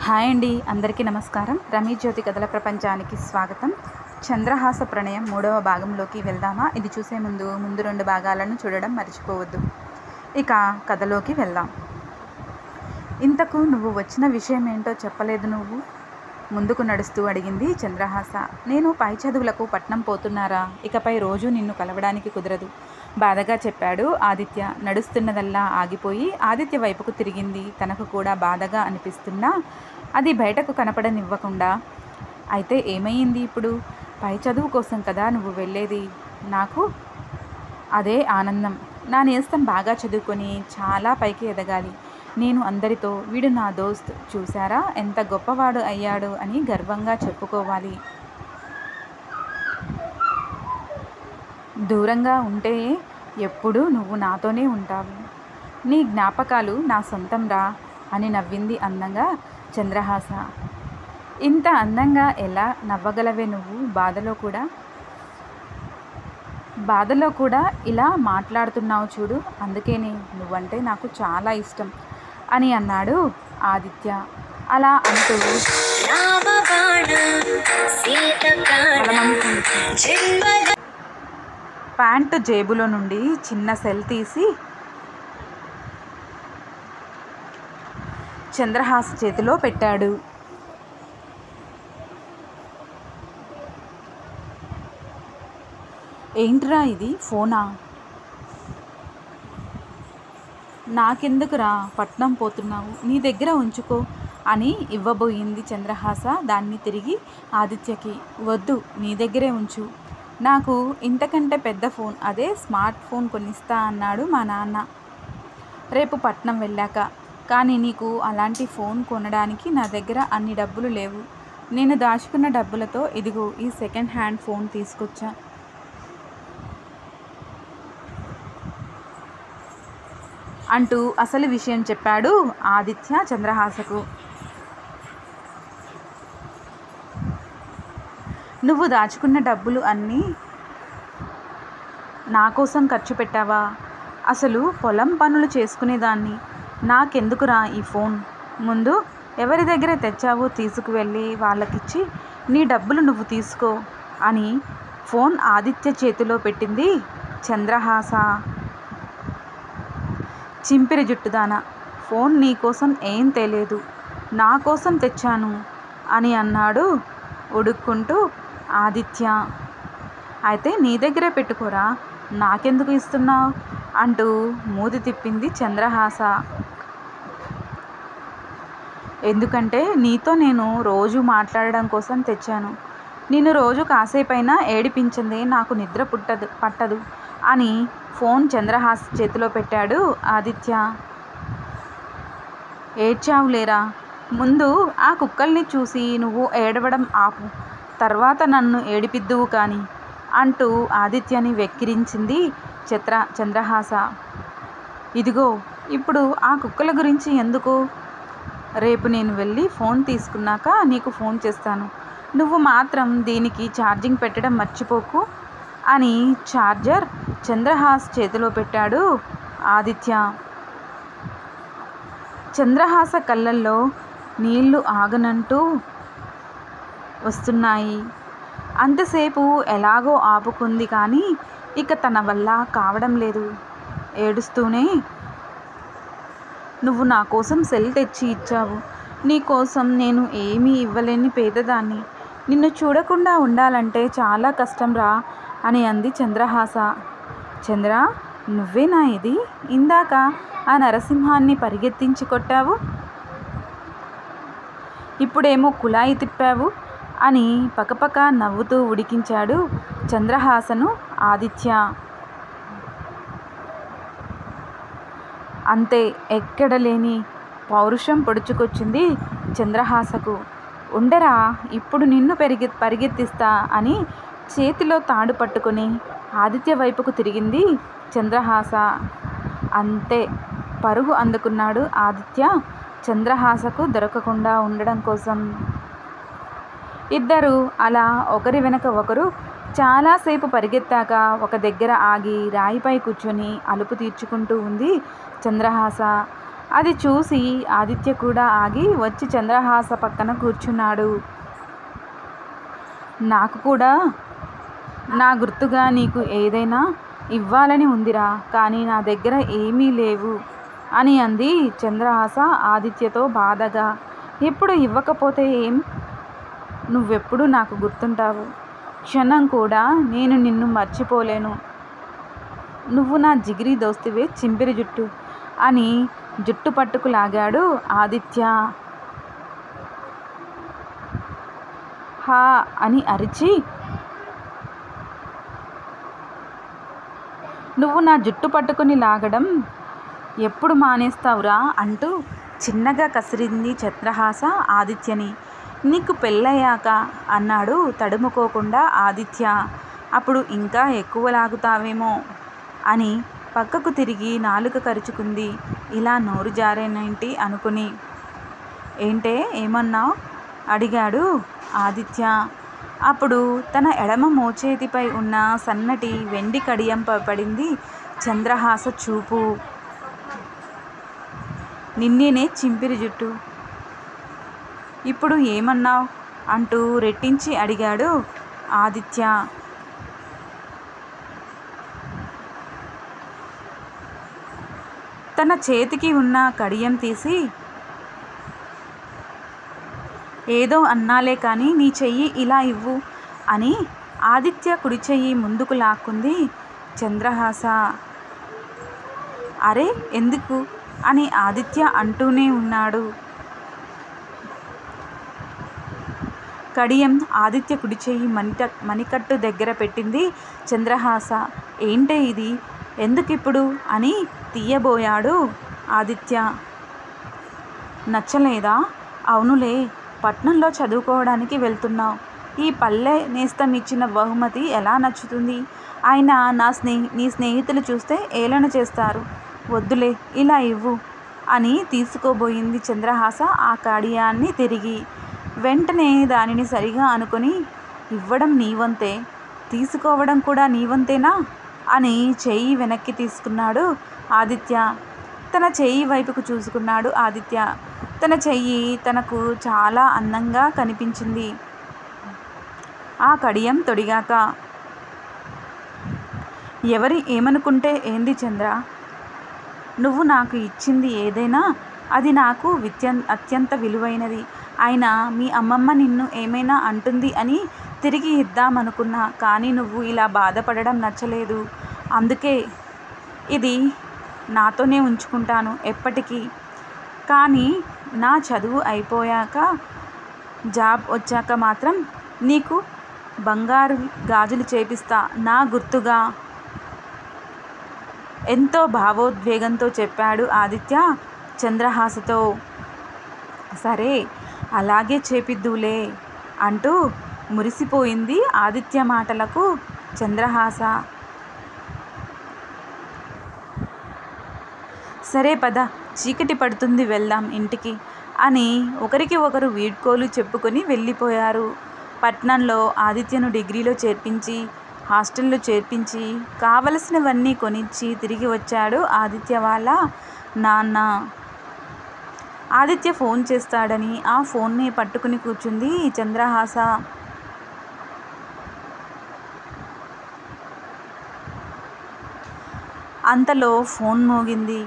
Hi అండి, అందరికీ నమస్కారం. రమీ జ్యోతి కథల ప్రపంచానికి స్వాగతం. చంద్రహాస ప్రణయం 3వ భాగంలోకి వెళ్దామా? ఇది చూసే ముందు 2 భాగాలను చూడడం మర్చిపోవద్దు. ఇక కథలోకి వెళ్దాం. ఇంతకు నువ్వు వచ్చిన విషయం ఏంటో చెప్పలేదు నువ్వు? ముందుకు నడుస్తూ అడిగింది చంద్రహాస. నేను పై చదువులకు పట్నం పోతున్నారా, ఇకపై రోజు నిన్ను కలవడానికి కుదరదు, బాధగా చెప్పాడు ఆదిత్య. నడుస్తున్నదల్లా ఆగిపోయి ఆదిత్య వైపుకు తిరిగింది. తనకు కూడా బాధగా అనిపిస్తున్నా అది బయటకు కనపడనివ్వకుండా. అయితే ఏమయ్యింది ఇప్పుడు? పై చదువు కోసం కదా నువ్వు వెళ్ళేది. నాకు అదే ఆనందం. నా నేస్తం బాగా చదువుకొని చాలా పైకి ఎదగాలి. నేను అందరితో వీడు నా దోస్త్, చూసారా ఎంత గొప్పవాడు అయ్యాడు అని గర్వంగా చెప్పుకోవాలి. దూరంగా ఉంటే ఎప్పుడూ నువ్వు నాతోనే ఉంటావు. నీ జ్ఞాపకాలు నా సొంతం రా అని నవ్వింది అందంగా చంద్రహాస. ఇంత అందంగా ఎలా నవ్వగలవే నువ్వు? బాధలో కూడా ఇలా మాట్లాడుతున్నావు చూడు, అందుకేనే నువ్వంటే నాకు చాలా ఇష్టం అని అన్నాడు ఆదిత్య. అలా అంటూ ప్యాంటు జేబులో నుండి చిన్న సెల్ తీసి చంద్రహాస చేతిలో పెట్టాడు. ఏంట్రా ఇది, ఫోనా? నాకెందుకురా, పట్నం పోతున్నావు, నీ దగ్గర ఉంచుకో అని ఇవ్వబోయింది చంద్రహాస. దాన్ని తిరిగి ఆదిత్యకి, వద్దు నీ దగ్గరే ఉంచు, నాకు ఇంతకంటే పెద్ద ఫోన్, అదే స్మార్ట్ ఫోన్ కొనిస్తా అన్నాడు మా నాన్న రేపు పట్నం వెళ్ళాక. కానీ నీకు అలాంటి ఫోన్ కొనడానికి నా దగ్గర అన్ని డబ్బులు లేవు. నేను దాచుకున్న డబ్బులతో ఇదిగో ఈ సెకండ్ హ్యాండ్ ఫోన్ తీసుకొచ్చా అంటూ అసలు విషయం చెప్పాడు ఆదిత్య చంద్రహాసకు. నువ్వు దాచుకున్న డబ్బులు అన్నీ నా కోసం ఖర్చు పెట్టావా? అసలు పొలం పనులు చేసుకునేదాన్ని, నాకెందుకురా ఈ ఫోన్? ముందు ఎవరి దగ్గర తెచ్చావో తీసుకువెళ్ళి వాళ్ళకిచ్చి నీ డబ్బులు నువ్వు తీసుకో అని ఫోన్ ఆదిత్య చేతిలో పెట్టింది చంద్రహాస. చింపిరి జుట్టుదానా, ఫోన్ నీకోసం ఏం తెలియదు, నా కోసం తెచ్చాను అని అన్నాడు ఉడుక్కుంటూ ఆదిత్య. అయితే నీ దగ్గరే పెట్టుకోరా, నాకెందుకు ఇస్తున్నావు అంటూ మూతి తిప్పింది చంద్రహాస. ఎందుకంటే నీతో నేను రోజు మాట్లాడడం కోసం తెచ్చాను. నిన్ను రోజు కాసేపైనా ఏడిపించిందే నాకు నిద్ర పట్టదు అని ఫోన్ చంద్రహాస్ చేతిలో పెట్టాడు ఆదిత్య. ఏడ్చావులేరా, ముందు ఆ కుక్కల్ని చూసి నువ్వు ఏడవడం ఆపు, తర్వాత నన్ను ఏడిపిద్దువు కానీ అంటూ ఆదిత్యని వెక్కిరించింది చంద్రహాస. ఇదిగో ఇప్పుడు ఆ కుక్కల గురించి ఎందుకు? రేపు నేను వెళ్ళి ఫోన్ తీసుకున్నాక నీకు ఫోన్ చేస్తాను, నువ్వు మాత్రం దీనికి ఛార్జింగ్ పెట్టడం మర్చిపోకు అని ఛార్జర్ చంద్రహాస్ చేతిలో పెట్టాడు ఆదిత్య. చంద్రహాస కళ్ళల్లో నీళ్లు ఆగనంటూ వస్తున్నాయి. అంతసేపు ఎలాగో ఆపుకుంది, కానీ ఇక తన వల్ల కావడం లేదు. ఏడుస్తూనే, నువ్వు నా కోసం సెల్ తెచ్చి ఇచ్చావు, నీ కోసం నేను ఏమీ ఇవ్వలేని పేదదాన్ని, నిన్ను చూడకుండా ఉండాలంటే చాలా కష్టం రా అని అంది చంద్రహాస. చంద్ర, నువ్వేనా ఇది? ఇందాక ఆ నరసింహాన్ని పరిగెత్తించి కొట్టావు, ఇప్పుడేమో కుళాయి తిప్పావు అని పకపక నవ్వుతూ ఉడికించాడు చంద్రహాసను ఆదిత్య. అంతే, ఎక్కడలేని పౌరుషం పొడుచుకొచ్చింది చంద్రహాసకు. ఉండరా, ఇప్పుడు నిన్ను పరిగెత్తిస్తా అని చేతిలో తాడు పట్టుకొని ఆదిత్య వైపుకు తిరిగింది చంద్రహాస. అంతే, పరుగు అందుకున్నాడు ఆదిత్య చంద్రహాసకు దొరకకుండా ఉండడం కోసం. ఇద్దరు అలా ఒకరి వెనక ఒకరు చాలాసేపు పరిగెత్తాక ఒక దగ్గర ఆగి రాయిపై కూర్చొని అలుపు తీర్చుకుంటూ ఉంది చంద్రహాస. అది చూసి ఆదిత్య కూడా ఆగి వచ్చి చంద్రహాస పక్కన కూర్చున్నాడు. నాకు కూడా నా గుర్తుగా నీకు ఏదైనా ఇవ్వాలని ఉందిరా, కానీ నా దగ్గర ఏమీ లేవు అని అంది చంద్రహాస ఆదిత్యతో బాధగా. ఇప్పుడు ఇవ్వకపోతే ఏం? నువ్వెప్పుడు నాకు గుర్తుంటావు. క్షణం కూడా నేను నిన్ను మర్చిపోలేను. నువ్వు నా జిగిరి దోస్తివే చింపిరి జుట్టు అని జుట్టు పట్టుకు లాగాడు ఆదిత్య. హా అని అరిచి, నువ్వు నా జుట్టు పట్టుకుని లాగడం ఎప్పుడు మానేస్తావురా అంటూ చిన్నగా కసిరింది చంద్రహాస ఆదిత్యని. నీకు పెళ్ళయ్యాక అన్నాడు తడుముకోకుండా ఆదిత్య. అప్పుడు ఇంకా ఎక్కువ లాగుతావేమో అని పక్కకు తిరిగి నాలుక కరుచుకుంది. ఇలా నోరు జారేనేంటి అనుకుని. ఏంటే ఏమన్నావు అడిగాడు ఆదిత్య. అప్పుడు తన ఎడమ మోచేతిపై ఉన్న సన్నటి వెండి కడియం పడింది చంద్రహాస చూపు. నిన్నేనే చింపిరి జుట్టు. ఇప్పుడు ఏమన్నావు అంటూ రెట్టించి అడిగాడు ఆదిత్య. తన చేతికి ఉన్న కడియం తీసి, ఏదో అన్నాలే కానీ నీ చెయ్యి ఇలా ఇవ్వు అని ఆదిత్య కుడి చెయ్యి ముందుకు లాక్కుంది చంద్రహాస. అరే ఎందుకు అని ఆదిత్య అంటూనే ఉన్నాడు. కడియం ఆదిత్య కుడి చెయ్యి మణికట్టు దగ్గర పెట్టింది చంద్రహాస. ఏంటే ఇది, ఎందుకిప్పుడు అని తీయబోయాడు ఆదిత్య. నచ్చలేదా? అవునులే, పట్నంలో చదువుకోవడానికి వెళ్తున్నావు. ఈ పల్లె నేస్తం ఇచ్చిన బహుమతి ఎలా నచ్చుతుంది? అయినా నీ స్నేహితులు చూస్తే ఏలన చేస్తారు. వద్దులే, ఇలా ఇవ్వు అని తీసుకోబోయింది చంద్రహాస ఆ కడియాన్ని తిరిగి. వెంటనే దానిని సరిగా అనుకొని, ఇవ్వడం నీ వంతే, తీసుకోవడం కూడా నీ వంతేనా అని చెయ్యి వెనక్కి తీసుకున్నాడు ఆదిత్య. తన చెయ్యి వైపుకు చూసుకున్నాడు ఆదిత్య. తన చెయ్యి తనకు చాలా అందంగా కనిపించింది ఆ కడియం తొడిగాక. ఎవరి ఏమనుకుంటే ఏంది చంద్ర, నువ్వు నాకు ఇచ్చింది ఏదైనా అది నాకు అత్యంత విలువైనది. అయినా మీ అమ్మమ్మ నిన్ను ఏమైనా అంటుంది అని తిరిగి ఇద్దామనుకున్నా, కానీ నువ్వు ఇలా బాధపడడం నచ్చలేదు. అందుకే ఇది నాతోనే ఉంచుకుంటాను ఎప్పటికీ. కానీ నా చదువు అయిపోయాక జాబ్ వచ్చాక మాత్రం నీకు బంగారు గాజులు చేపిస్తా నా గుర్తుగా. ఎంతో భావోద్వేగంతో చెప్పాడు ఆదిత్య చంద్రహాసతో. సరే అలాగే చేపిద్దులే అంటూ మురిసిపోయింది ఆదిత్య మాటలకు చంద్రహాస. సరే పద, చీకటి పడుతుంది, వెళ్దాం ఇంటికి అని ఒకరికి ఒకరు వీడ్కోలు చెప్పుకొని వెళ్ళిపోయారు. పట్నంలో ఆదిత్యను డిగ్రీలో చేర్పించి హాస్టల్లో చేర్పించి కావలసినవన్నీ కొనిచ్చి తిరిగి వచ్చాడు ఆదిత్య వాళ్ళ నాన్న. ఆదిత్య ఫోన్ చేస్తాడని ఆ ఫోన్ని పట్టుకుని కూర్చుంది చంద్రహాస. అంతలో ఫోన్ మోగింది.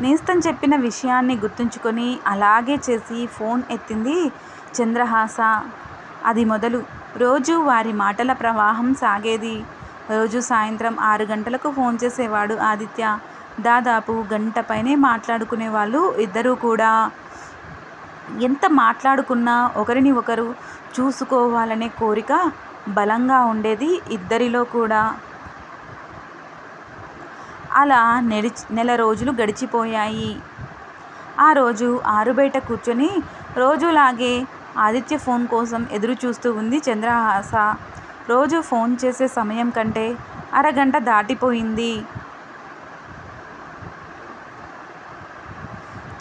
నేస్తం చెప్పిన విషయాన్ని గుర్తుంచుకొని అలాగే చేసి ఫోన్ ఎత్తింది చంద్రహాస. అది మొదలు రోజు వారి మాటల ప్రవాహం సాగేది. రోజు సాయంత్రం 6 గంటలకు ఫోన్ చేసేవాడు ఆదిత్య. దాదాపు గంట పైనే మాట్లాడుకునేవాళ్ళు ఇద్దరూ కూడా. ఎంత మాట్లాడుకున్నా ఒకరిని ఒకరు చూసుకోవాలనే కోరిక బలంగా ఉండేది ఇద్దరిలో కూడా. అలా నెల రోజులు గడిచిపోయాయి. ఆ రోజు ఆరుబయట కూర్చొని రోజులాగే ఆదిత్య ఫోన్ కోసం ఎదురు చూస్తూ ఉంది చంద్రహాస. రోజు ఫోన్ చేసే సమయం కంటే అరగంట దాటిపోయింది.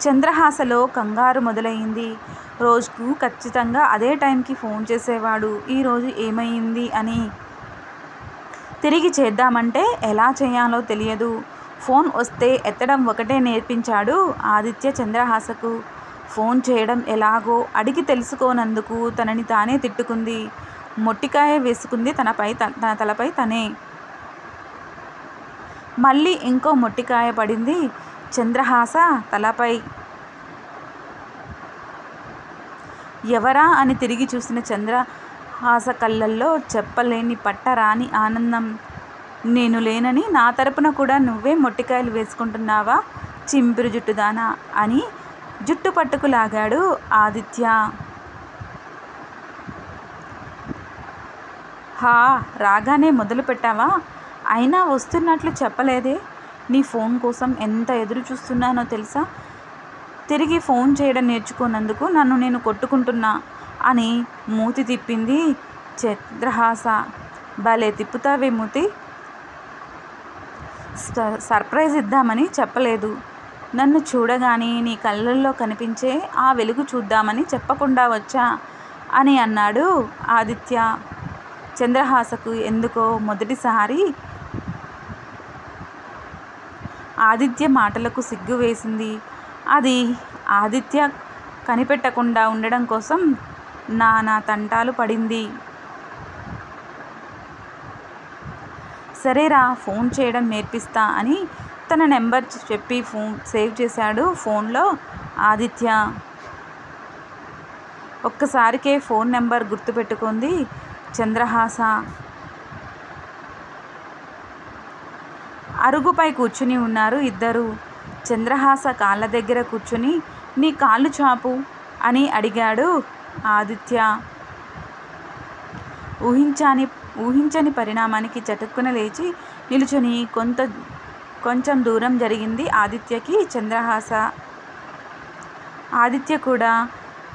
చంద్రహాసలో కంగారు మొదలైంది. రోజుకు ఖచ్చితంగా అదే టైంకి ఫోన్ చేసేవాడు. ఈరోజు ఏమైంది అని తిరిగి చేద్దామంటే ఎలా చేయాలో తెలియదు. ఫోన్ వస్తే ఎత్తడం ఒకటే నేర్పించాడు ఆదిత్య చంద్రహాసకు. ఫోన్ చేయడం ఎలాగో అడిగి తెలుసుకోనందుకు తనని తానే తిట్టుకుంది. మొట్టికాయ వేసుకుంది తన తలపై తనే. మళ్ళీ ఇంకో మొట్టికాయ పడింది చంద్రహాస తలపై. ఎవరా అని తిరిగి చూసిన చంద్రహాస కళ్ళల్లో చెప్పలేని పట్టరాని ఆనందం. నేను లేనని నా తరపున కూడా నువ్వే మొట్టికాయలు వేసుకుంటున్నావా చింపిరి జుట్టుదానా అని జుట్టు పట్టుకు లాగాడు ఆదిత్య. హా, రాగానే మొదలు పెట్టావా? అయినా వస్తున్నట్లు చెప్పలేదే. నీ ఫోన్ కోసం ఎంత ఎదురు చూస్తున్నానో తెలుసా? తిరిగి ఫోన్ చేయడం నేర్చుకున్నందుకు నన్ను నేను కొట్టుకుంటున్నా అని మూతి తిప్పింది చంద్రహాస. భలే తిప్పుతావే మూతి. సర్ప్రైజ్ ఇద్దామని చెప్పలేదు. నన్ను చూడగానే నీ కళ్ళల్లో కనిపించే ఆ వెలుగు చూద్దామని చెప్పకుండా వచ్చా అని అన్నాడు ఆదిత్య. చంద్రహాసకు ఎందుకో మొదటిసారి ఆదిత్య మాటలకు సిగ్గు వేసింది. అది ఆదిత్య కనిపెట్టకుండా ఉండడం కోసం నానా తంటాలు పడింది. సరేరా, ఫోన్ చేయడం నేర్పిస్తా అని తన నెంబర్ చెప్పి ఫోన్ సేవ్ చేశాడు ఫోన్లో ఆదిత్య. ఒక్కసారికే ఫోన్ నెంబర్ గుర్తుపెట్టుకుంది చంద్రహాస. అరుగుపై కూర్చుని ఉన్నారు ఇద్దరు. చంద్రహాస కాళ్ళ దగ్గర కూర్చుని నీ కాళ్ళు చాపు అని అడిగాడు ఆదిత్య. ఊహించని పరిణామానికి చటుక్కున లేచి నిలుచుని కొంచెం దూరం జరిగింది ఆదిత్యకి చంద్రహాస. ఆదిత్య కూడా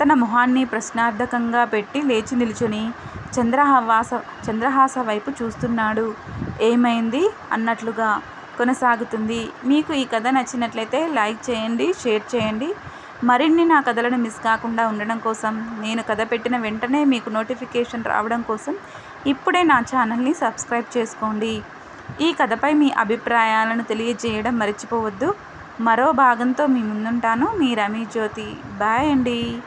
తన మొహాన్ని ప్రశ్నార్థకంగా పెట్టి లేచి నిలుచుని చంద్రహాస వైపు చూస్తున్నాడు. ఏమైంది అన్నట్లుగా. కొనసాగుతుంది. మీకు ఈ కథ నచ్చినట్లయితే లైక్ చేయండి, షేర్ చేయండి. మరిన్ని నా కథలను మిస్ కాకుండా ఉండడం కోసం, నేను కథ పెట్టిన వెంటనే మీకు నోటిఫికేషన్ రావడం కోసం ఇప్పుడే నా ఛానల్ని సబ్స్క్రైబ్ చేసుకోండి. ఈ కథపై మీ అభిప్రాయాలను తెలియజేయడం మర్చిపోవద్దు. మరో భాగంతో మీ ముందుంటాను. మీ రమీ జ్యోతి. బాయ్ అండి.